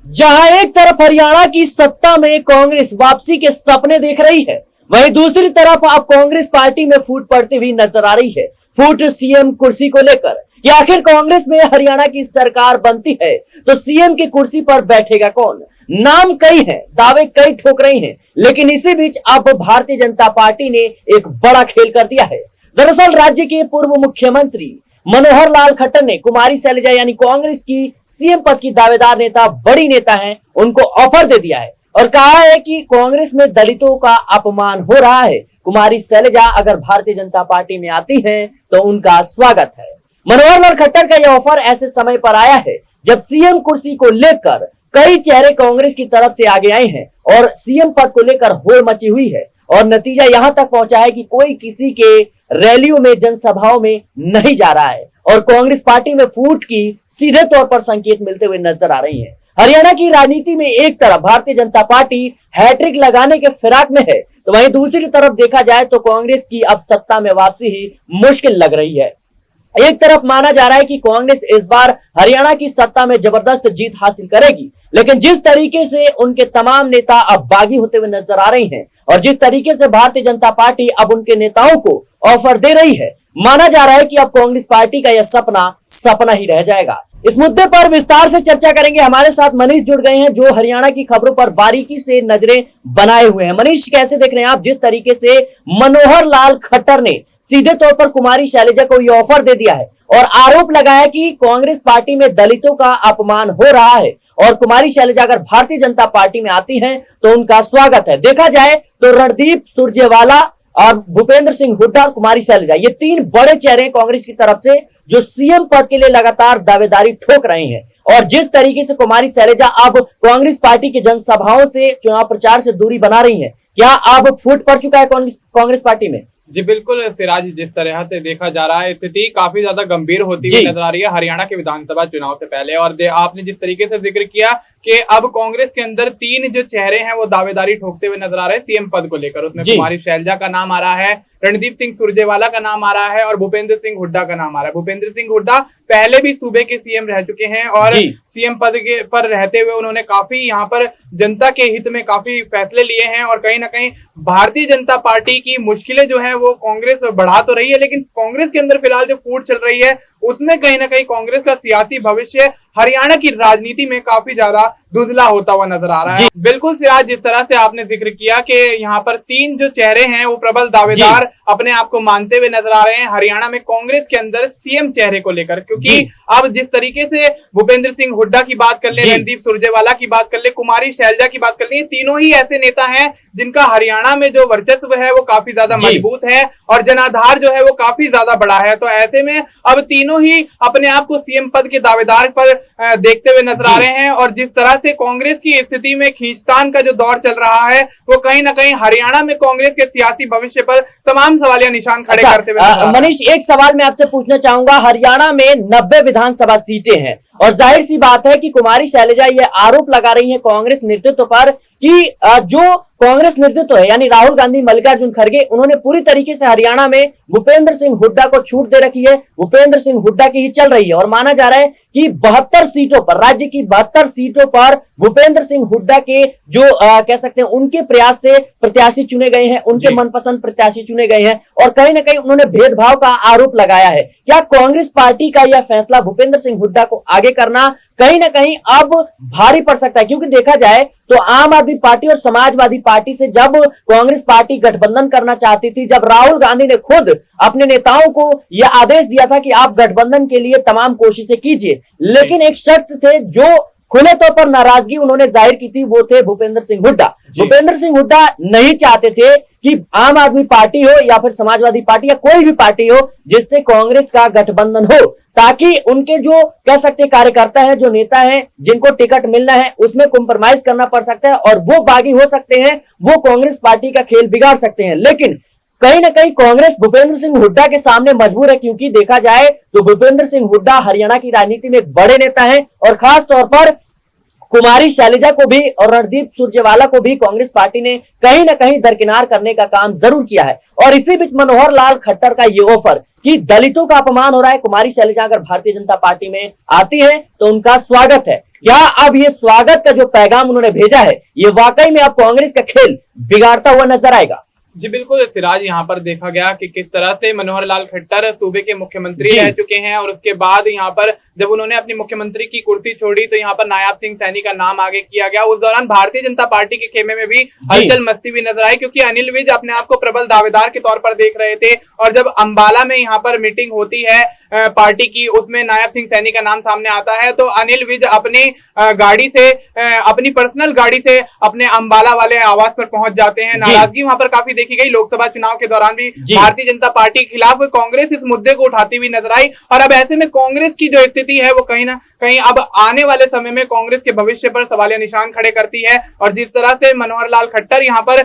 जहां एक तरफ हरियाणा की सत्ता में कांग्रेस वापसी के सपने देख रही है, वहीं दूसरी तरफ अब कांग्रेस पार्टी में फूट पड़ती हुई नजर आ रही है। फूट सीएम कुर्सी को लेकर कि आखिर कांग्रेस में हरियाणा की सरकार बनती है तो सीएम की कुर्सी पर बैठेगा कौन। नाम कई हैं, दावे कई ठोक रही हैं, लेकिन इसी बीच अब भारतीय जनता पार्टी ने एक बड़ा खेल कर दिया है। दरअसल राज्य के पूर्व मुख्यमंत्री मनोहर लाल खट्टर ने कुमारी शैलजा यानी कांग्रेस की सीएम पद की दावेदार नेता, बड़ी नेता हैं, उनको ऑफर दे दिया है और कहा है कि कांग्रेस में दलितों का अपमान हो रहा है। कुमारी शैलजा अगर भारतीय जनता पार्टी में आती हैं तो उनका स्वागत है। मनोहर लाल खट्टर का यह ऑफर ऐसे समय पर आया है जब सीएम कुर्सी को लेकर कई चेहरे कांग्रेस की तरफ से आगे आए हैं और सीएम पद को लेकर होड़ मची हुई है और नतीजा यहां तक पहुंचा है कि कोई किसी के रैलियों में, जनसभाओं में नहीं जा रहा है और कांग्रेस पार्टी में फूट की सीधे तौर पर संकेत मिलते हुए नजर आ रही है। हरियाणा की राजनीति में एक तरफ भारतीय जनता पार्टी हैट्रिक लगाने के फिराक में है तो वहीं दूसरी तरफ देखा जाए तो कांग्रेस की अब सत्ता में वापसी ही मुश्किल लग रही है। एक तरफ माना जा रहा है कि कांग्रेस इस बार हरियाणा की सत्ता में जबरदस्त जीत हासिल करेगी, लेकिन जिस तरीके से उनके तमाम नेता अब बागी होते हुए नजर आ रही हैं और जिस तरीके से भारतीय जनता पार्टी अब उनके नेताओं को ऑफर दे रही है, माना जा रहा है कि अब कांग्रेस पार्टी का यह सपना ही रह जाएगा। इस मुद्दे पर विस्तार से चर्चा करेंगे। हमारे साथ मनीष जुड़ गए हैं जो हरियाणा की खबरों पर बारीकी से नजरें बनाए हुए हैं। मनीष, कैसे देख रहे हैं आप जिस तरीके से मनोहर लाल खट्टर ने सीधे तौर पर कुमारी शैलजा को यह ऑफर दे दिया है और आरोप लगाया कि कांग्रेस पार्टी में दलितों का अपमान हो रहा है और कुमारी शैलजा अगर भारतीय जनता पार्टी में आती हैं तो उनका स्वागत है। देखा जाए तो रणदीप सुरजेवाला और भूपेंद्र सिंह हुड्डा और कुमारी शैलजा, ये तीन बड़े चेहरे कांग्रेस की तरफ से जो सीएम पद के लिए लगातार दावेदारी ठोक रहे हैं और जिस तरीके से कुमारी शैलजा अब कांग्रेस पार्टी की जनसभाओं से, चुनाव प्रचार से दूरी बना रही है, क्या अब फूट पड़ चुका है कांग्रेस पार्टी में? जी बिल्कुल सिराज, जिस तरह से देखा जा रहा है स्थिति काफी ज्यादा गंभीर होती हुई नजर आ रही है हरियाणा के विधानसभा चुनाव से पहले। और आपने जिस तरीके से जिक्र किया कि अब कांग्रेस के अंदर तीन जो चेहरे हैं वो दावेदारी ठोकते हुए नजर आ रहे हैं सीएम पद को लेकर। उसमें कुमारी शैलजा का नाम आ रहा है, रणदीप सिंह सुरजेवाला का नाम आ रहा है और भूपेंद्र सिंह हुड्डा का नाम आ रहा है। भूपेंद्र सिंह हुड्डा पहले भी सूबे के सीएम रह चुके हैं और सीएम पद के पर रहते हुए उन्होंने काफी यहाँ पर जनता के हित में काफी फैसले लिए हैं और कहीं ना कहीं भारतीय जनता पार्टी की मुश्किलें जो है वो कांग्रेस बढ़ा तो रही है, लेकिन कांग्रेस के अंदर फिलहाल जो फूट चल रही है उसमें कहीं ना कहीं कांग्रेस का सियासी भविष्य हरियाणा की राजनीति में काफी ज्यादा धुंधला होता हुआ नजर आ रहा है। बिल्कुल सिराज, जिस तरह से आपने जिक्र किया कि यहाँ पर तीन जो चेहरे हैं वो प्रबल दावेदार अपने आप को मानते हुए नजर आ रहे हैं हरियाणा में कांग्रेस के अंदर सीएम चेहरे को लेकर, क्योंकि अब जिस तरीके से भूपेंद्र सिंह हुड्डा की बात कर ले, रणदीप सुरजेवाला की बात कर ले, कुमारी शैलजा की बात कर ले, तीनों ही ऐसे नेता हैं जिनका हरियाणा में जो वर्चस्व है वो काफी ज्यादा मजबूत है और जनाधार जो है वो काफी ज्यादा बड़ा है। तो ऐसे में अब तीनों ही अपने आप को सीएम पद के दावेदार पर देखते हुए नजर आ रहे हैं और जिस तरह से कांग्रेस की स्थिति में खींचतान का जो दौर चल रहा है वो कहीं ना कहीं हरियाणा में कांग्रेस के सियासी भविष्य पर तमाम सवालिया निशान खड़े करते हुए। मनीष, एक सवाल मैं आपसे पूछना चाहूंगा। हरियाणा में 90 विधानसभा सीटें हैं और जाहिर सी बात है कि कुमारी शैलजा ये आरोप लगा रही है कांग्रेस नेतृत्व पर कि जो कांग्रेस नेतृत्व है यानी राहुल गांधी, मल्लिकार्जुन खड़गे, उन्होंने पूरी तरीके से हरियाणा में भूपेंद्र सिंह हुड्डा को छूट दे रखी है। भूपेंद्र सिंह हुड्डा की ही चल रही है और माना जा रहा है कि 72 सीटों पर, राज्य की 72 सीटों पर भूपेंद्र सिंह हुड्डा के जो कह सकते हैं उनके प्रयास से प्रत्याशी चुने गए हैं, उनके मनपसंद प्रत्याशी चुने गए हैं और कहीं ना कहीं उन्होंने भेदभाव का आरोप लगाया है। क्या कांग्रेस पार्टी का यह फैसला भूपेंद्र सिंह हुड्डा को आगे करना कहीं ना कहीं अब भारी पड़ सकता है? क्योंकि देखा जाए तो आम आदमी पार्टी और समाजवादी पार्टी से जब कांग्रेस पार्टी गठबंधन करना चाहती थी, जब राहुल गांधी ने खुद अपने नेताओं को यह आदेश दिया था कि आप गठबंधन के लिए तमाम कोशिशें कीजिए, लेकिन एक शर्त थे जो खुले तौर पर नाराजगी उन्होंने जाहिर की थी, वो थे भूपेंद्र सिंह हुड्डा। भूपेंद्र सिंह हुड्डा नहीं चाहते थे कि आम आदमी पार्टी हो या फिर समाजवादी पार्टी या कोई भी पार्टी हो जिससे कांग्रेस का गठबंधन हो, ताकि उनके जो कह सकते कार्यकर्ता है, जो नेता है, जिनको टिकट मिलना है उसमें कॉम्प्रोमाइज करना पड़ सकता है और वो बागी हो सकते हैं, वो कांग्रेस पार्टी का खेल बिगाड़ सकते हैं। लेकिन कहीं ना कहीं कांग्रेस भूपेंद्र सिंह हुड्डा के सामने मजबूर है, क्योंकि देखा जाए तो भूपेंद्र सिंह हुड्डा हरियाणा की राजनीति में एक बड़े नेता हैं और खास तौर पर कुमारी शैलजा को भी और रणदीप सुरजेवाला को भी कांग्रेस पार्टी ने कहीं ना कहीं दरकिनार करने का काम जरूर किया है। और इसी बीच मनोहर लाल खट्टर का ये ऑफर कि दलितों का अपमान हो रहा है, कुमारी शैलजा अगर भारतीय जनता पार्टी में आती है तो उनका स्वागत है, क्या अब ये स्वागत का जो पैगाम उन्होंने भेजा है, ये वाकई में अब कांग्रेस का खेल बिगाड़ता हुआ नजर आएगा? जी बिल्कुल सिराज, यहाँ पर देखा गया कि किस तरह से मनोहर लाल खट्टर सूबे के मुख्यमंत्री रह चुके हैं और उसके बाद यहाँ पर जब उन्होंने अपनी मुख्यमंत्री की कुर्सी छोड़ी तो यहाँ पर नायाब सिंह सैनी का नाम आगे किया गया। उस दौरान भारतीय जनता पार्टी के खेमे में भी हलचल मस्ती भी नजर आई, क्योंकि अनिल विज अपने आप को प्रबल दावेदार के तौर पर देख रहे थे। और जब अंबाला में यहाँ पर मीटिंग होती है पार्टी की, उसमें नायब सिंह सैनी का नाम सामने आता है तो अनिल विज अपनी गाड़ी से, अपनी पर्सनल गाड़ी से अपने अंबाला वाले आवास पर पहुंच जाते हैं। नाराजगी वहां पर काफी देखी गई। लोकसभा चुनाव के दौरान भी भारतीय जनता पार्टी के खिलाफ कांग्रेस इस मुद्दे को उठाती हुई नजर आई। और अब ऐसे में कांग्रेस की जो स्थिति है वो कहीं ना कहीं अब आने वाले समय में कांग्रेस के भविष्य पर सवालिया निशान खड़े करती है। और जिस तरह से मनोहर लाल खट्टर यहाँ पर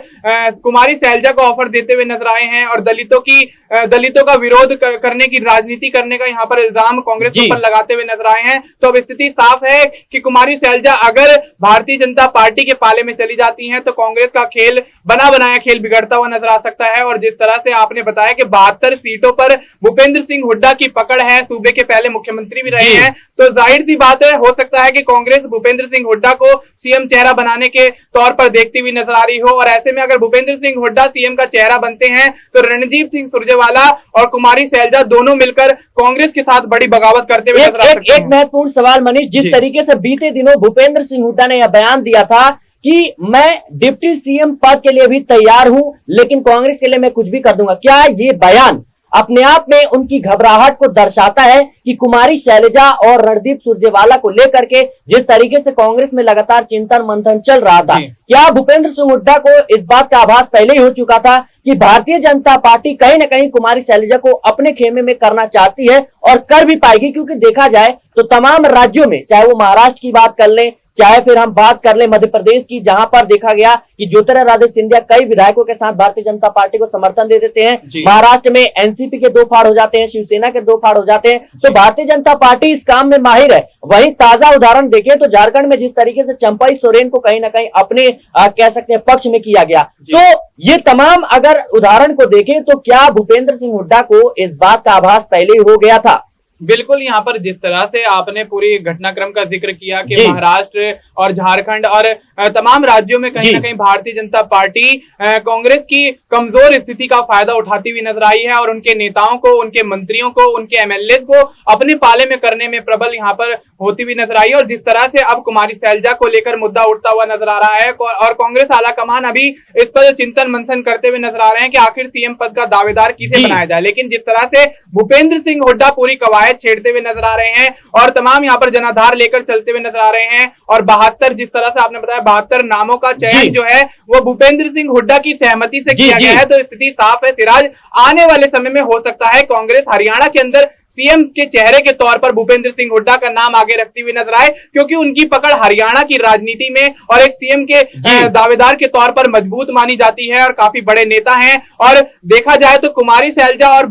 कुमारी सैलजा को ऑफर देते हुए नजर आए हैं और दलितों का विरोध करने की राजनीति करने का यहाँ पर इल्जाम कांग्रेस के ऊपर लगाते हुए नजर आए हैं, तो अब स्थिति साफ है कि कुमारी सैलजा अगर भारतीय जनता पार्टी के पाले में चली जाती हैं तो कांग्रेस का खेल बना बनाया खेल बिगड़ता हुआ नजर आ सकता है। और जिस तरह से आपने बताया कि 72 सीटों पर भूपेंद्र सिंह हुड्डा की पकड़ है, सूबे के पहले मुख्यमंत्री भी रहे हैं, तो जाहिर सी बात है हो सकता है कि कांग्रेस भूपेंद्र सिंह हुड्डा को सीएम चेहरा बनाने के तौर पर देखती हुई नजर आ रही हो। और ऐसे में अगर भूपेंद्र सिंह हुड्डा सीएम का चेहरा बनते हैं तो रणजीत सिंह सुरजेवाला और कुमारी सैलजा दोनों मिलकर कांग्रेस के साथ बड़ी बगावत करते हुए नजर आ सकते हैं। एक महत्वपूर्ण सवाल मनीष, जिस तरीके से बीते दिनों भूपेंद्र सिंह हुड्डा ने यह बयान दिया था कि मैं डिप्टी सीएम पद के लिए भी तैयार हूं, लेकिन कांग्रेस के लिए मैं कुछ भी कर दूंगा, क्या ये बयान अपने आप में उनकी घबराहट को दर्शाता है कि कुमारी शैलजा और रणदीप सुरजेवाला को लेकर के जिस तरीके से कांग्रेस में लगातार चिंतन मंथन चल रहा था, क्या भूपेंद्र सिंह हुड्डा को इस बात का आभास पहले ही हो चुका था कि भारतीय जनता पार्टी कहीं ना कहीं कुमारी शैलजा को अपने खेमे में करना चाहती है और कर भी पाएगी? क्योंकि देखा जाए तो तमाम राज्यों में, चाहे वो महाराष्ट्र की बात कर लें, चाहे फिर हम बात कर ले मध्य प्रदेश की, जहां पर देखा गया कि ज्योतिरादित्य सिंधिया कई विधायकों के साथ भारतीय जनता पार्टी को समर्थन दे देते हैं। महाराष्ट्र में एनसीपी के 2 फाड़ हो जाते हैं, शिवसेना के 2 फाड़ हो जाते हैं, तो भारतीय जनता पार्टी इस काम में माहिर है। वहीं ताजा उदाहरण देखें तो झारखंड में जिस तरीके से चंपई सोरेन को कहीं ना कहीं अपने कह सकते हैं पक्ष में किया गया, तो ये तमाम अगर उदाहरण को देखें तो क्या भूपेंद्र सिंह हुड्डा को इस बात का आभास पहले ही हो गया था? बिल्कुल, यहाँ पर जिस तरह से आपने पूरी घटनाक्रम का जिक्र किया कि महाराष्ट्र और झारखंड और तमाम राज्यों में कहीं ना कहीं भारतीय जनता पार्टी कांग्रेस की कमजोर स्थिति का फायदा उठाती हुई नजर आई है और उनके नेताओं को, उनके मंत्रियों को, उनके एमएलए को अपने पाले में करने में प्रबल यहाँ पर होती हुई नजर आई। और जिस तरह से अब कुमारी सैलजा को लेकर मुद्दा उठता हुआ नजर आ रहा है और कांग्रेस आलाकमान अभी इस पर चिंतन मंथन करते हुए नजर आ रहे हैं कि आखिर सीएम पद का दावेदार किसे बनाया जाए। लेकिन जिस तरह से भूपेंद्र सिंह हुड्डा पूरी कवायद छेड़ते हुए नजर आ रहे हैं और तमाम यहाँ पर जनाधार लेकर चलते हुए नजर आ रहे हैं और 72, जिस तरह से आपने बताया 72 नामों का चयन जो है वो भूपेंद्र सिंह हुड्डा की सहमति से किया गया है, तो स्थिति साफ है सिराज, आने वाले समय में हो सकता है कांग्रेस हरियाणा के अंदर सीएम के चेहरे के तौर पर भूपेंद्र सिंह हुड्डा का नाम आगे रखती हुई नजर आए, क्योंकि उनकी पकड़ हरियाणा की राजनीति में और एक सीएम के दावेदार के तौर पर मजबूत मानी जाती है और काफी बड़े नेता हैं। और देखा जाए तो कुमारी सैलजा और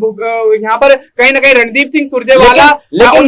यहाँ पर कहीं ना कहीं रणदीप सिंह सुरजेवाला, लेकिन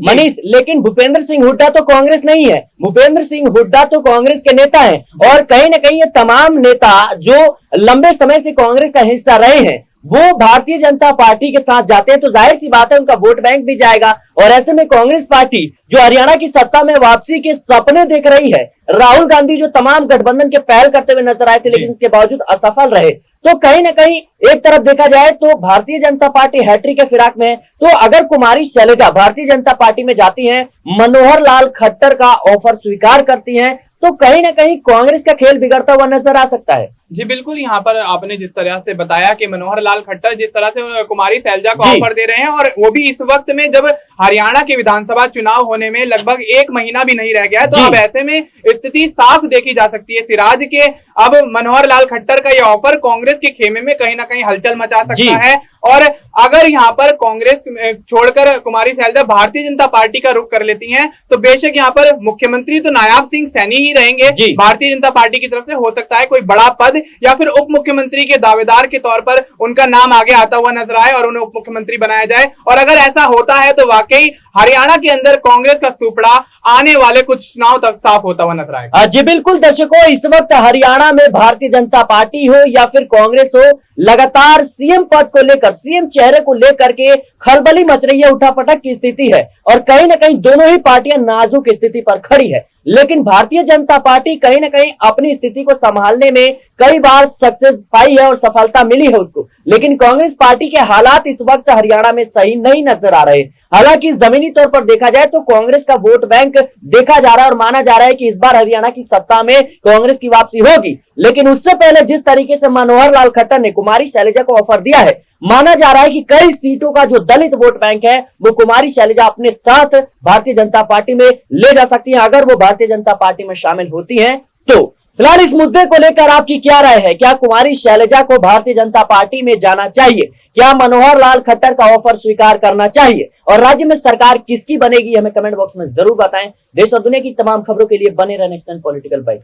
मनीष, लेकिन भूपेंद्र सिंह हुड्डा तो कांग्रेस नहीं है। भूपेंद्र सिंह हुड्डा तो कांग्रेस के नेता हैं और कहीं ना कहीं ये तमाम नेता जो लंबे समय से कांग्रेस का हिस्सा रहे हैं वो भारतीय जनता पार्टी के साथ जाते हैं, तो जाहिर सी बात है उनका वोट बैंक भी जाएगा। और ऐसे में कांग्रेस पार्टी जो हरियाणा की सत्ता में वापसी के सपने देख रही है, राहुल गांधी जो तमाम गठबंधन के पहल करते हुए नजर आए थे लेकिन इसके बावजूद असफल रहे, तो कहीं ना कहीं एक तरफ देखा जाए तो भारतीय जनता पार्टी हैट्रिक के फिराक में है। तो अगर कुमारी शैलजा भारतीय जनता पार्टी में जाती हैं, मनोहर लाल खट्टर का ऑफर स्वीकार करती हैं, तो कहीं ना कहीं कांग्रेस का खेल बिगड़ता हुआ नजर आ सकता है। जी बिल्कुल, यहाँ पर आपने जिस तरह से बताया कि मनोहर लाल खट्टर जिस तरह से कुमारी सैलजा को ऑफर दे रहे हैं और वो भी इस वक्त में जब हरियाणा के विधानसभा चुनाव होने में लगभग 1 महीना भी नहीं रह गया है, तो अब ऐसे में स्थिति साफ देखी जा सकती है सिराज के अब मनोहर लाल खट्टर का यह ऑफर कांग्रेस के खेमे में कहीं ना कहीं हलचल मचा सकता है। और अगर यहाँ पर कांग्रेस छोड़कर कुमारी सैलजा भारतीय जनता पार्टी का रुख कर लेती हैं तो बेशक यहाँ पर मुख्यमंत्री तो नायाब सिंह सैनी ही रहेंगे भारतीय जनता पार्टी की तरफ से। हो सकता है कोई बड़ा पद या फिर उप मुख्यमंत्री के दावेदार के तौर पर उनका नाम आगे आता हुआ नजर आए और उन्हें उप मुख्यमंत्री बनाया जाए। और अगर ऐसा होता है तो वाकई हरियाणा के अंदर कांग्रेस का सुपड़ा आने वाले कुछ चुनाव तक साफ होता हुआ नजर आएगा। जी बिल्कुल दर्शकों, इस वक्त हरियाणा में भारतीय जनता पार्टी हो या फिर कांग्रेस हो, लगातार सीएम पद को लेकर, सीएम चेहरे को लेकर के खलबली मच रही है, उठापटक की स्थिति है और कहीं ना कहीं दोनों ही पार्टियां नाजुक स्थिति पर खड़ी है। लेकिन भारतीय जनता पार्टी कहीं ना कहीं अपनी स्थिति को संभालने में कई बार सक्सेस पाई है और सफलता मिली है उसको, लेकिन कांग्रेस पार्टी के हालात इस वक्त हरियाणा में सही नहीं नजर आ रहे। हालांकि जमीनी तौर पर देखा जाए तो कांग्रेस का वोट बैंक देखा जा रहा है और माना जा रहा है कि इस बार हरियाणा की सत्ता में कांग्रेस की वापसी होगी। लेकिन उससे पहले जिस तरीके से मनोहर लाल खट्टर ने कुमारी शैलजा को ऑफर दिया है, माना जा रहा है कि कई सीटों का जो दलित वोट बैंक है वो कुमारी शैलजा अपने साथ भारतीय जनता पार्टी में ले जा सकती है, अगर वो भारतीय जनता पार्टी में शामिल होती हैं तो। फिलहाल इस मुद्दे को लेकर आपकी क्या राय है? क्या कुमारी शैलजा को भारतीय जनता पार्टी में जाना चाहिए? क्या मनोहर लाल खट्टर का ऑफर स्वीकार करना चाहिए? और राज्य में सरकार किसकी बनेगी? हमें कमेंट बॉक्स में जरूर बताएं। देश और दुनिया की तमाम खबरों के लिए बने रहें नेक्स्ट टाइम पॉलिटिकल बाइट।